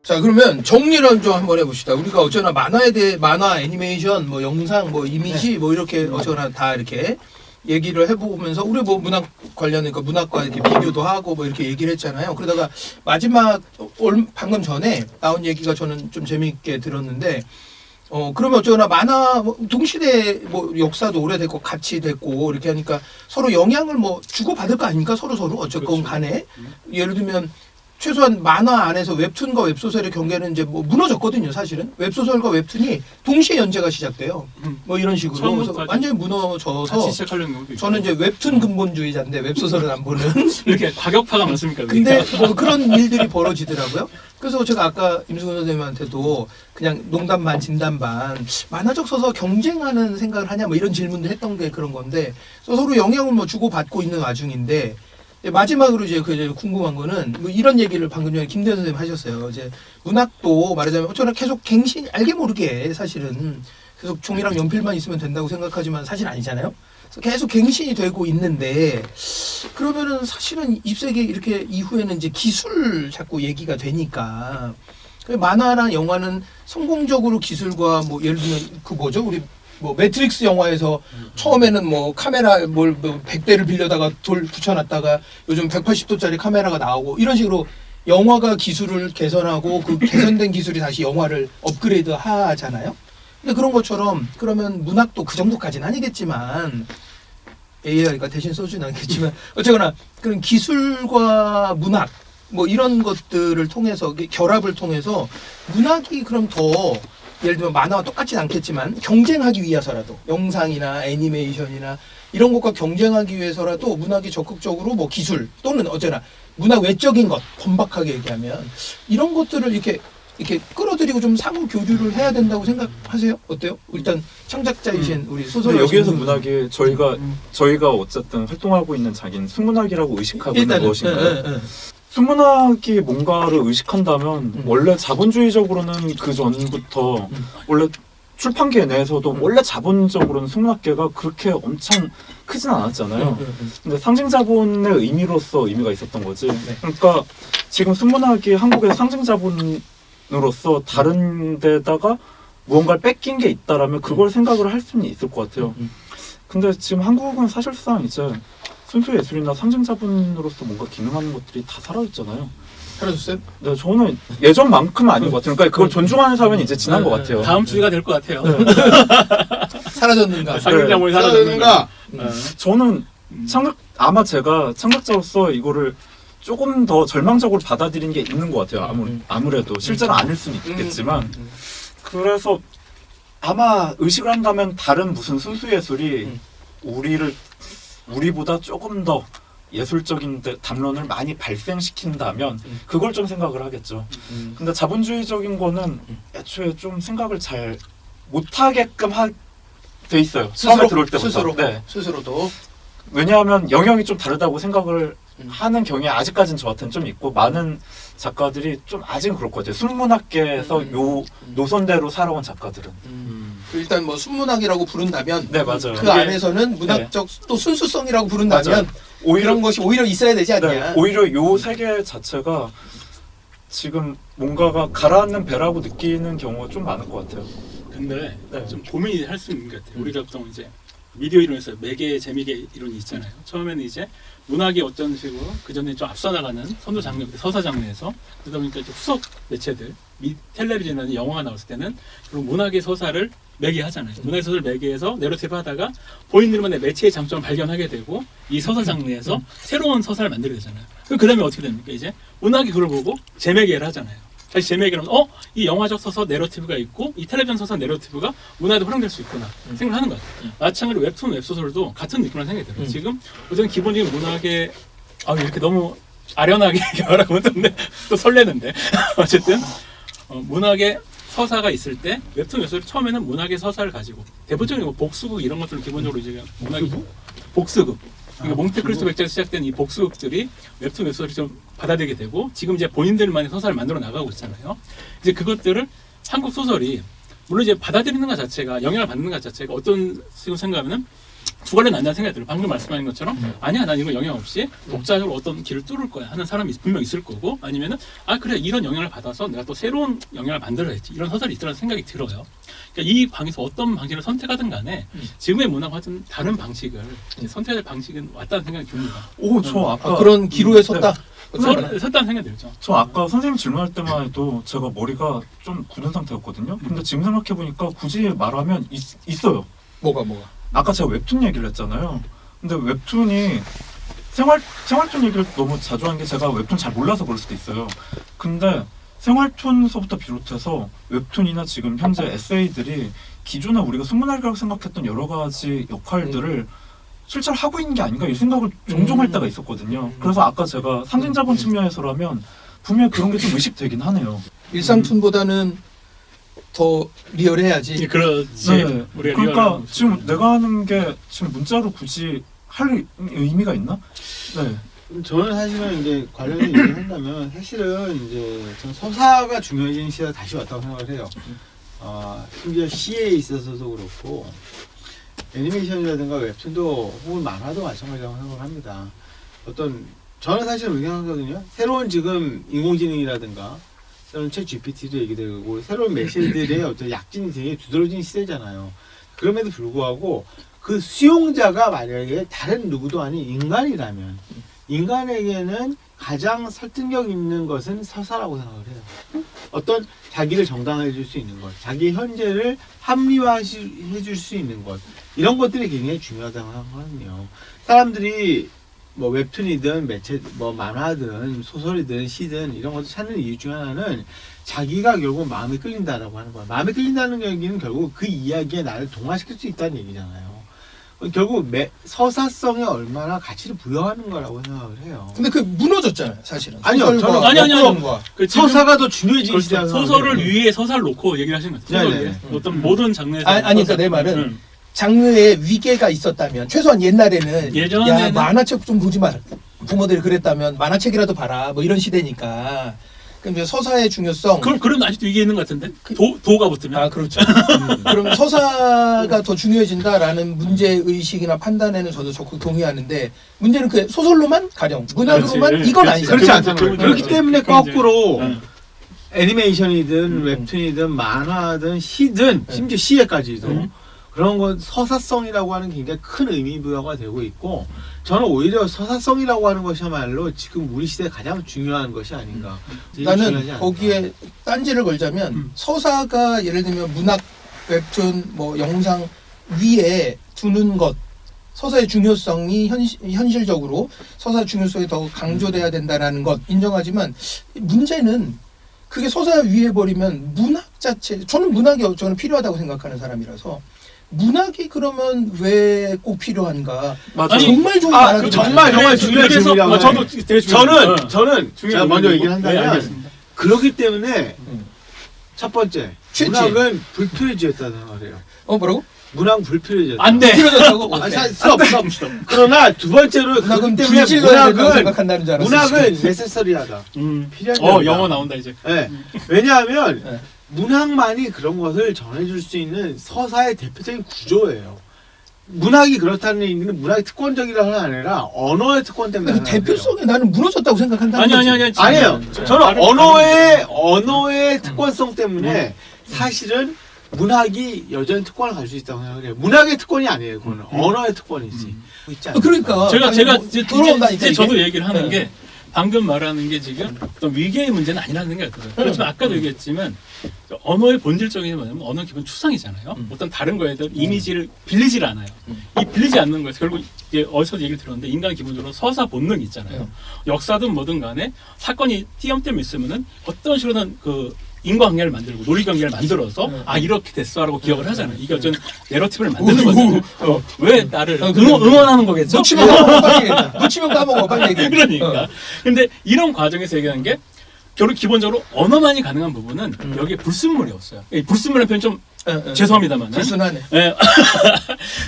자, 그러면 정리를 좀 한번 해봅시다. 우리가 어쩌나 만화에 대해 만화, 애니메이션, 뭐 영상, 뭐 이미지, 뭐 이렇게 어쩌나 다 이렇게 얘기를 해보면서 우리 뭐 문학 관련 그러니까 문학과 이렇게 비교도 하고 뭐 이렇게 얘기를 했잖아요. 그러다가 마지막 방금 전에 나온 얘기가 저는 좀 재미있게 들었는데 그러면 어쩌나 만화 동시대 뭐 역사도 오래됐고 같이 됐고 이렇게 하니까 서로 영향을 뭐 주고 받을 거 아닙니까? 서로 어쨌건 간에 예를 들면. 최소한 만화 안에서 웹툰과 웹소설의 경계는 이제 뭐 무너졌거든요, 사실은. 웹소설과 웹툰이 동시에 연재가 시작돼요. 뭐 이런 식으로. 그래서 완전히 무너져서. 저는 이제 웹툰 근본주의자인데 웹소설은 안 보는. 이렇게 과격파가 많습니까? 근데 뭐 그런 일들이 벌어지더라고요. 그래서 제가 아까 임승훈 선생님한테도 그냥 농담 반 진담 반 만화적 서서 경쟁하는 생각을 하냐 뭐 이런 질문도 했던 게 그런 건데 서로 영향을 뭐 주고받고 있는 와중인데 마지막으로 이제 궁금한 거는 뭐 이런 얘기를 방금 전에 김대현 선생님 하셨어요. 이제 문학도 말하자면 어쩌나 계속 갱신 알게 모르게 사실은 계속 종이랑 연필만 있으면 된다고 생각하지만 사실 아니잖아요. 그래서 계속 갱신이 되고 있는데 그러면은 사실은 20세기 이렇게 이후에는 이제 기술 자꾸 얘기가 되니까 만화나 영화는 성공적으로 기술과 뭐 예를 들면 그 뭐죠 우리 뭐 매트릭스 영화에서 처음에는 뭐 카메라 뭐 100대를 빌려다가 돌 붙여놨다가 요즘 180도짜리 카메라가 나오고 이런 식으로 영화가 기술을 개선하고 그 개선된 기술이 다시 영화를 업그레이드 하잖아요. 근데 그런 것처럼 그러면 문학도 그 정도까지는 아니겠지만 AI가 대신 써주진 않겠지만 어쨌거나 그런 기술과 문학 뭐 이런 것들을 통해서 결합을 통해서 문학이 그럼 더 예를 들면 만화와 똑같진 않겠지만 경쟁하기 위해서라도 영상이나 애니메이션이나 이런 것과 경쟁하기 위해서라도 문학이 적극적으로 뭐 기술 또는 어쩌나 문학 외적인 것 번박하게 얘기하면 이런 것들을 이렇게 끌어들이고 좀 상호 교류를 해야 된다고 생각하세요? 어때요? 일단 창작자이신 우리 소설 여기에서 문학이 저희가 어쨌든 활동하고 있는 자기는 순문학이라고 의식하고 있는 무엇인가요? 순문학이 뭔가를 의식한다면 원래 자본주의적으로는 그 전부터 원래 출판계 내에서도 원래 자본적으로는 순문학계가 그렇게 엄청 크진 않았잖아요. 근데 상징자본의 의미로서 의미가 있었던 거지. 그러니까 지금 순문학이 한국의 상징자본으로서 다른 데다가 무언가를 뺏긴 게 있다라면 그걸 생각을 할 수는 있을 것 같아요. 근데 지금 한국은 사실상 이제 순수 예술이나 상징자본으로서 뭔가 기능하는 것들이 다 사라졌잖아요. 사라졌어요? 네, 저는 예전만큼은 아닌 것 같아요. 그러니까 그걸 존중하는 사회는 이제 지난 것 같아요. 다음 주가 될 것 같아요. 사라졌는가? 상징자본이 사라졌는가? 저는 아마 제가 창작자로서 이거를 조금 더 절망적으로 받아들인 게 있는 것 같아요. 아무래도 실제로 아닐 수는 있겠지만 그래서 아마 의식을 한다면 다른 무슨 순수 예술이 우리보다 조금 더 예술적인 담론을 많이 발생시킨다면 그걸 좀 생각을 하겠죠. 근데 자본주의적인 거는 애초에 좀 생각을 잘 못하게끔 돼 있어요. 처음에 들어올 때부터. 스스로도. 왜냐하면 영역이 좀 다르다고 생각을 하는 경향이 아직까지는 저한테는 좀 있고 많은 작가들이 좀 아직은 그럴 것 같아요. 순문학계에서 요 노선대로 살아온 작가들은. 일단 뭐 순문학이라고 부른다면 네, 맞아요. 그 안에서는 문학적 또 순수성이라고 부른다면 이런 것이 오히려 있어야 되지 않냐. 네, 오히려 요 세계 자체가 지금 뭔가가 가라앉는 배라고 느끼는 경우가 좀 많은 것 같아요. 근데 좀 고민이 할 수 있는 것 같아요. 우리가 보통 이제 미디어 이론에서 매개 재미계 이론이 있잖아요. 처음에는 이제 문학이 어떤 식으로 그 전에 좀 앞서 나가는 선도 장르, 서사 장르에서 그러다 보니까 이제 후속 매체들, 텔레비전이나 영화가 나왔을 때는 그리고 문학의 서사를 매개하잖아요. 문학의 서사를 매개해서 내러티브 하다가 본인들만의 매체의 장점을 발견하게 되고 이 서사 장르에서 새로운 서사를 만들게 되잖아요. 그 다음에 어떻게 됩니까? 이제 문학이 그걸 보고 재매개를 하잖아요. 다시 재매개를 하면 이 영화적 서사 내러티브가 있고 이 텔레비전 서사 내러티브가 문화에도 활용될 수 있구나 생각을 하는 것 같아요. 마찬가지로 웹툰, 웹소설도 같은 느낌을 생각이 들어요. 지금 우선 기본적인 문학의 이렇게 너무 아련하게 말하면 또 설레는데 어쨌든 문학의 서사가 있을 때 웹툰, 웹소설이 처음에는 문학의 서사를 가지고 대표적인 뭐 복수극 이런 것들은 기본적으로 이제 문학이 복수극 그러니까 몽테크리스토 백작에서 시작된 이 복수극들이 웹툰, 웹소설이 좀 받아들이게 되고 지금 이제 본인들만의 서사를 만들어 나가고 있잖아요. 이제 그것들을 한국 소설이 물론 이제 받아들이는 것 자체가 영향을 받는 것 자체가 어떤 식으로 생각하면은 두 갈래 난다는 생각이 들어요. 방금 말씀하신 것처럼 아니야 난 이거 영향 없이 독자적으로 어떤 길을 뚫을 거야 하는 사람이 분명 있을 거고 아니면은 아 그래 이런 영향을 받아서 내가 또 새로운 영향을 만들어야지 이런 서설이 있더라는 생각이 들어요. 그러니까 이 방에서 어떤 방식을 선택하든 간에 지금의 문화와 같은 다른 방식을 선택할 방식은 왔다는 생각이 듭니다. 오, 저 아까 그런 기로에 섰다. 섰다는 생각이 들죠. 저 아까 선생님 질문할 때만 해도 제가 머리가 좀 굳은 상태였거든요. 근데 지금 생각해 보니까 굳이 말하면 있어요. 뭐가 아까 제가 웹툰 얘기를 했잖아요. 근데 웹툰이 생활툰 얘기를 너무 자주 한 게 제가 웹툰 잘 몰라서 그럴 수도 있어요. 근데 생활툰서부터 비롯해서 웹툰이나 지금 현재 에세이들이 기존에 우리가 순문학이라고 생각했던 여러 가지 역할들을 실제로 하고 있는 게 아닌가 이 생각을 종종 할 때가 있었거든요. 그래서 아까 제가 상징자본 측면에서라면 분명히 그런 게 좀 의식되긴 하네요. 일상툰보다는 더 리얼해야지. 그렇지. 네. 그러니까 지금 내가 하는 게 지금 문자로 굳이 할 의미가 있나? 네. 저는 사실은 이제 관련해서 얘기를 한다면 사실은 이제 저는 서사가 중요해진 시대가 다시 왔다고 생각을 해요. 심지어 시에 있어서도 그렇고 애니메이션이라든가 웹툰도 혹은 만화도 마찬가지라고 생각을 합니다. 저는 사실 의견하거든요. 새로운 지금 인공지능이라든가 새로운 챗 GPT도 얘기되고 새로운 메시지들의 어떤 약진이 되게 두드러진 시대잖아요. 그럼에도 불구하고 그 수용자가 만약에 다른 누구도 아닌 인간이라면 인간에게는 가장 설득력 있는 것은 서사라고 생각을 해요. 어떤 자기를 정당화해 줄 수 있는 것, 자기의 현재를 합리화해 줄 수 있는 것, 이런 것들이 굉장히 중요하다고 생각하거든요. 사람들이 뭐 웹툰이든 매체, 뭐 만화든 소설이든 시든 이런 것을 찾는 이유 중 하나는 자기가 결국 마음에 끌린다라고 하는 거야. 마음에 끌린다는 얘기는 결국 그 이야기에 나를 동화시킬 수 있다는 얘기잖아요. 결국 서사성에 얼마나 가치를 부여하는 거라고 생각을 해요. 근데 그 무너졌잖아요, 사실은. 아니요, 소설과 아니요. 웹툰과. 서사가 더 중요해진 그렇죠. 시대라고 소설을 생각해요. 위에 서사를 놓고 얘기를 하시는 거죠. 소설 네네. 위에 어떤 모든 장르에서 아니 그러니까 내 말은 장르에 위계가 있었다면 최소한 옛날에는 예전에는 야 만화책 좀 보지 마라. 부모들이 그랬다면 만화책이라도 봐라. 뭐 이런 시대니까. 그럼 이제 서사의 중요성. 그럼 아직도 이게 있는 것 같은데 도가 붙으면 아 그렇죠. 그럼 서사가 더 중요해진다라는 문제 의식이나 판단에는 저도 적극 동의하는데 문제는 그 소설로만 가령 문학으로만 그렇지. 이건 그렇지. 아니잖아요. 그렇지 않잖아요. 그렇기 때문에 거꾸로 응. 애니메이션이든 웹툰이든 만화든 시든 심지어 시에까지도 그런 건 서사성이라고 하는 굉장히 큰 의미 부여가 되고 있고 저는 오히려 서사성이라고 하는 것이야말로 지금 우리 시대에 가장 중요한 것이 아닌가. 나는 거기에 딴지를 걸자면 서사가 예를 들면 문학, 웹툰, 뭐 영상 위에 두는 것 서사의 중요성이 현실적으로 서사의 중요성이 더 강조돼야 된다라는 것 인정하지만 문제는 그게 서사 위에 버리면 문학 자체 저는 저는 필요하다고 생각하는 사람이라서 문학이 그러면 왜 꼭 필요한가? 맞아. 정말 좋은 그 정말 중요한 질문이라고 저도 되게 중요해요. 저는 제가 먼저 얘기를 네, 한다면 알겠습니다. 그렇기 때문에 첫 번째 취지. 문학은 불필요해졌다는 말이에요. 뭐라고? 문학은 불필요해졌다. 안 돼. 필요하다고? 없어. 그러나 두 번째로 문학은 그렇기 때문에 불질러야 된다고 생각한다는 줄 알았어. 문학은 네세서리하다. 필요한 영어 나온다 이제. 네. 왜냐하면 네. 문학만이 그런 것을 전해줄 수 있는 서사의 대표적인 구조예요. 문학이 그렇다는 얘기는 문학이 특권적이라는 아니라 언어의 특권 때문에. 근데 그 대표성에 나는 무너졌다고 생각한다는 거지. 아니에요. 저는 언어의 특권성 때문에 사실은 문학이 여전히 특권을 가질 수 있다고 생각을 해요. 문학의 특권이 아니에요. 그거는 언어의 특권이지. 있지 않나요? 그러니까 제가 돌아온다니까 이제 저도 이게. 얘기를 하는 게 방금 말하는 게 지금 어떤 위계의 문제는 아니라는 생각이 들어요. 그렇지만 아까도 얘기했지만 언어의 본질적인 게 뭐냐면 언어는 기본 추상이잖아요. 어떤 다른 거에 대한 이미지를 빌리질 않아요. 이 빌리지 않는 거에서 결국 이제 어디서 얘기를 들었는데 인간은 기본적으로 서사 본능이 있잖아요. 역사든 뭐든 간에 사건이 띄엄띄엄 있으면은 어떤 식으로는 그 인과관계를 만들고 놀이관계를 만들어서 아 이렇게 됐어라고 기억을 하잖아요. 이게 어떤 내러티브를 만드는 거죠. 왜 나를 응원하는 거겠죠? 놓치면 까먹어 빨리 얘기해. 놓치면 까먹어 빨리 얘기해. 그러니까. 근데 이런 과정에서 얘기하는 게 결국 기본적으로 언어만이 가능한 부분은 여기에 불순물이 없어요. 이 불순물이라는 표현 좀 죄송합니다만. 불순하네.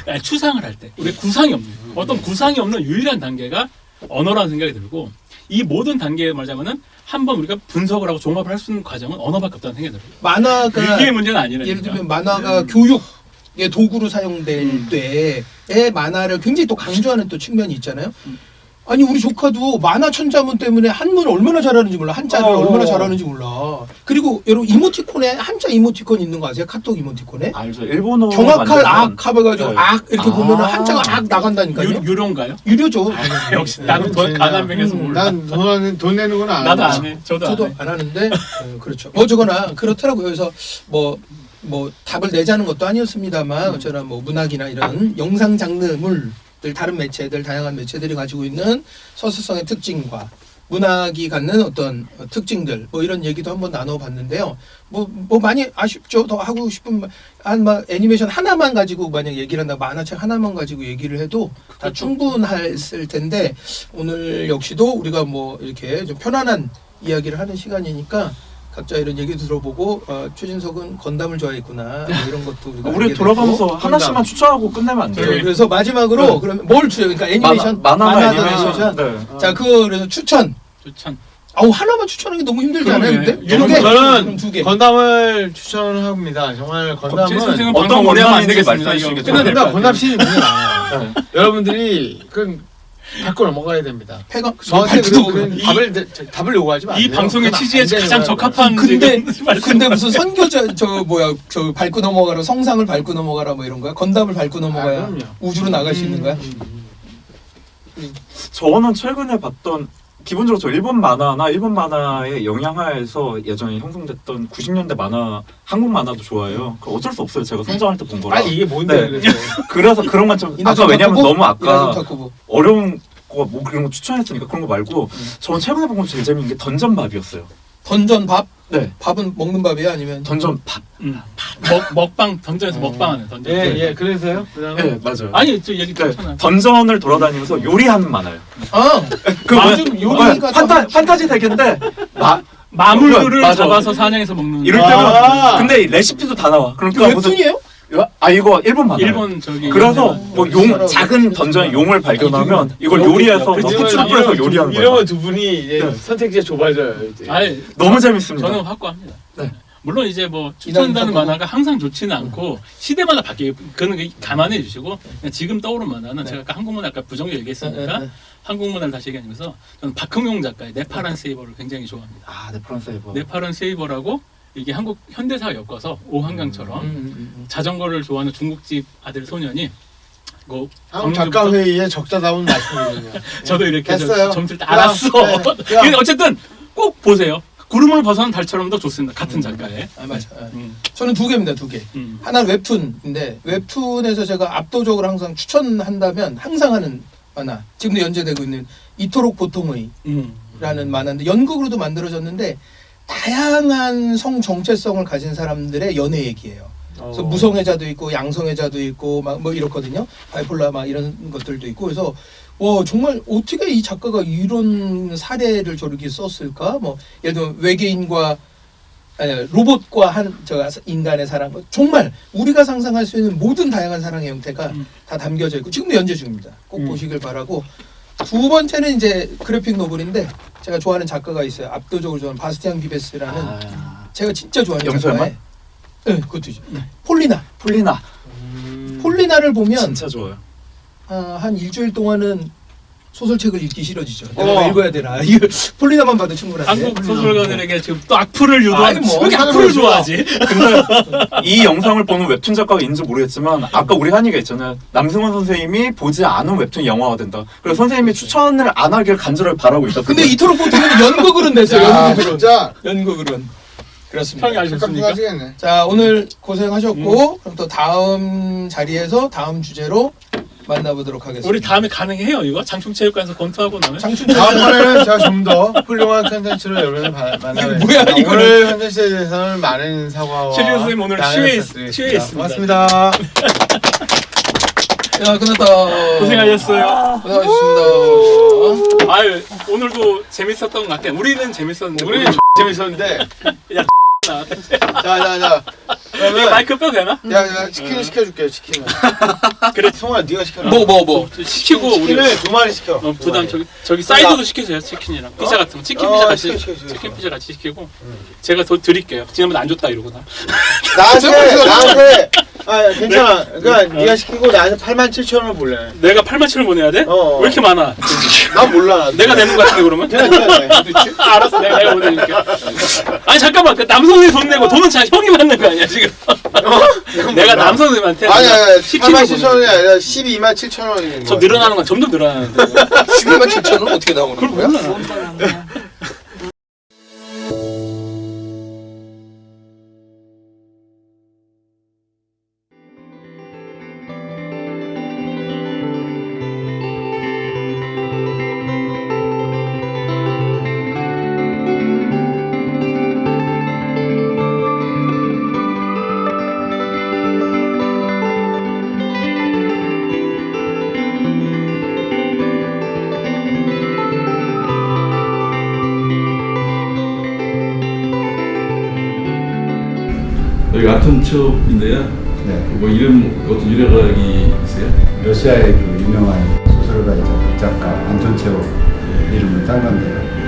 아니, 추상을 할 때 우리 구상이 없는 어떤 구상이 없는 유일한 단계가 언어라는 생각이 들고 이 모든 단계에 말하자면은 한번 우리가 분석을 하고 종합을 할 수 있는 과정은 언어밖에 없다는 생각이 들어요. 만화가 위계의 문제는 아니라니까. 예를 들면 만화가 교육 이게 도구로 사용될 때의 만화를 굉장히 또 강조하는 또 측면이 있잖아요. 아니 우리 조카도 만화 천자문 때문에 한문을 얼마나 잘하는지 몰라. 한자를 얼마나 잘하는지 몰라. 그리고 여러분 이모티콘에 한자 이모티콘 있는 거 아세요? 카톡 이모티콘에? 알죠. 일본어 경악할 악 해가지고 악 이렇게 보면은 한자가 악 나간다니까요. 유료인가요? 유료죠. 역시 나는 가난뱅에서 몰라. 난 돈 내는 건 안 나도 하고. 안 해. 저도 저도 안 해. 안 하는데 그렇죠. 어쩌거나 그렇더라고요. 그래서 뭐 답을 내자는 것도 아니었습니다만 어쩌나 뭐 문학이나 이런 영상 장르물들 다른 매체들 다양한 매체들이 가지고 있는 서술성의 특징과 문학이 갖는 어떤 특징들 뭐 이런 얘기도 한번 나눠봤는데요. 뭐 많이 아쉽죠. 더 하고 싶은 막 애니메이션 하나만 가지고 만약 얘기를 한다 만화책 하나만 가지고 얘기를 해도 다 충분했을 텐데 오늘 역시도 우리가 뭐 이렇게 좀 편안한 이야기를 하는 시간이니까 각자 이런 얘기 들어보고 최진석은 건담을 좋아했구나 뭐 이런 것도 우리가 우리 알게 돌아가면서 됐고. 하나씩만 추천하고 끝내면 안 돼요? 네, 그래서 마지막으로 네. 그러면 뭘 추천? 그러니까 애니메이션, 만화나 만화든 애니메이션. 네. 자, 그래서 추천. 추천. 아우 하나만 추천하는 게 너무 힘들지 않아요? 그러네. 근데 두 개. 저는 그럼 두 개. 건담을 추천합니다. 정말 제 건담은 선생은 어떤 방송 오래 하면 안 원단인지 되겠습니다. 말씀해 이거 주시겠어요? 끝내야 될것 같아요. 건담 시즌 굉장히 많아요. 네. 여러분들이 그 밟고 넘어가야 됩니다. 패가 저한테 밟고 그런 답을 요구하지 마세요. 이 방송의 그건 취지에 안 되는 가장 거예요. 적합한 근데 지금 말씀. 근데 무슨 선교자 저 밟고 넘어가라 성상을 밟고 넘어가라 뭐 이런 거야? 건담을 밟고 넘어가야 그럼요. 우주로 나갈 수 있는 거야? 저는 최근에 봤던 기본적으로 저 일본 만화나 일본 만화의 영향하에서 예전에 형성됐던 90년대 만화 한국 만화도 좋아해요. 그 어쩔 수 없어요. 제가 성장할 때 본 거라. 아니 이게 뭔데 네. 그래서 그래서 그런 건 좀 이나좀 아까 왜냐면 타쿠부? 너무 아까 이나좀 타쿠부. 어려운 거 뭐 그런 거 추천했으니까 그런 거 말고 저는 최근에 본 거 제일 재밌는 게 던전밥이었어요. 던전 밥? 네. 밥은 먹는 밥이야 아니면 던전밥. 먹방 던전에서 먹방하는 던전. 예예 그래서요. 그다음에 네, 맞아요. 아니 저 얘기 네, 괜찮아. 던전을 돌아다니면서 요리하는 만화예요. 그 뭐야? 요즘 요리가 판타지 세계인데 마물들을 맞아. 잡아서 사냥해서 먹는. 이럴 때는 아. 근데 레시피도 다 나와. 그러니까 무슨 웹툰이에요? 이거 일본 만화. 일본 저기. 그래서 유명한- 뭐 용 작은 던전 용을 발견하면 이걸 그렇겠죠. 요리해서 뭐 그렇죠. 후추를 뿌려서 요리하는 거예요. 이러면 두 분이 이제 네. 선택지가 좁아져요. 이제. 아니 너무 재밌습니다. 저는 확고합니다. 네. 물론 이제 뭐 추천한다는 이나는 만화가 항상 좋지는 않고 시대마다 바뀌고 그거는 감안해 주시고 그냥 지금 떠오른 만화는 제가 아까 한국 만화 아까 부정적 얘기했으니까 한국 만화를 다시 얘기하면서 저는 박흥용 작가의 네파란 세이버를 굉장히 좋아합니다. 아, 네, 프랑스에버. 네파란 세이버라고 이게 한국 현대사와 엮어서 오한강처럼 자전거를 좋아하는 중국집 아들 소년이 뭐 한국 작가 회의에 적자다운 말씀이거든요. 저도 이렇게 됐어요. 점수를 다 그럼, 알았어. 네, 그럼. 근데 어쨌든 꼭 보세요. 구름을 벗어난 달처럼도 좋습니다. 같은 작가의. 아 맞아. 음. 저는 두 개입니다. 두 개. 하나는 웹툰인데 웹툰에서 제가 압도적으로 항상 추천한다면 항상 하는 만화 지금도 연재되고 있는 이토록 보통의라는 만화인데 연극으로도 만들어졌는데 다양한 성 정체성을 가진 사람들의 연애 얘기예요. 그래서 무성애자도 있고 양성애자도 있고 막 뭐 이렇거든요. 바이폴라 막 이런 것들도 있고 그래서 와 정말 어떻게 이 작가가 이런 사례를 저렇게 썼을까? 뭐 예를 들면 외계인과 로봇과 저 인간의 사랑 정말 우리가 상상할 수 있는 모든 다양한 사랑의 형태가 다 담겨져 있고 지금도 연재 중입니다. 꼭 보시길 바라고. 두 번째는 이제 그래픽 노블인데 제가 좋아하는 작가가 있어요. 압도적으로 좋아하는 바스티안 비베스라는 제가 진짜 좋아하는 영설만? 작가예요. 네, 그것도 있죠. 폴리나. 폴리나를 보면 진짜 좋아요. 한 일주일 동안은 소설책을 읽기 싫어지죠. 내가 왜 읽어야 되나. 이거 폴리나만 봐도 충분한데. 한국 소설가들에게 지금 또 악플을 유도하는 아니, 뭐, 왜 이렇게 악플을 좋아하지? 근데 이 영상을 보는 웹툰 작가가 있는지 모르겠지만 아까 우리 한이가 있잖아요. 남승원 선생님이 보지 않은 웹툰이 영화가 된다. 그래서 선생님이 추천을 안 하길 간절하게 바라고 있었어요. 근데 이토록 보통은 연극으로는 됐어요. 야, 연극으로는. 진짜 연극으로는. 그렇습니다. 평이 아셨습니까? 하시겠네. 자 오늘 고생하셨고 그럼 또 다음 자리에서 다음 주제로 만나보도록 하겠습니다. 우리 다음에 가능해요 이거? 장충체육관에서 검토하고 나면? 장춘 다음번에는 제가 좀 더 훌륭한 컨텐츠로 여러분을 만나요. 뭐야, 이거는. 오늘 컨텐츠에 대해서는 많은 사과와 최진우 선생님 오늘 양해를 취해 부탁드리겠습니다. 있습니다. 고맙습니다. 야 끝났다. 고생하셨어요. 고생하셨습니다. 아유 오늘도 재밌었던 것 같아. 우리는 재밌었는데 우리는 재밌었는데. 야, 자. 이거 그러면 마이크 빼도 되나? 야 치킨 시켜줄게요. 치킨을. 그래. 성훈아 네가 시켜라. 뭐. 시키고 우리 치킨을 2마리 시켜. 부담 저기 사이드도 시키세요 치킨이랑 피자 같은 거 치킨 피자 같이 시켜. 치킨 피자 같이 시키고 제가 더 드릴게요. 지난번에 안 줬다 이러고 나. 나한테 아 괜찮아. 그러니까 네가 시키고 나한테 87,000원 볼래. 내가 87,000원 보내야 돼? 어. 왜 이렇게 많아? 난 몰라. 내가 내는 거 같은데 그러면? 내가 알았어, 내가 보내줄게. 아니 잠깐만, 그 남성이 돈 내고 돈은 자 형이 받는 거 아니야 지금? 내가 남성님한테 아니 87,000원이 87,000원이 아니라 127,000원인 저 늘어나는 건 점점 늘어나는데. 12만 7천 원 어떻게 나오는 그걸 거야? 몰라. 여기 아톰첩인데요. 네. 뭐 이름 어떤 유래각이 있어요? 러시아의 그 유명한 소설가이자 작가 안톤체오 이름을 딴 건데요.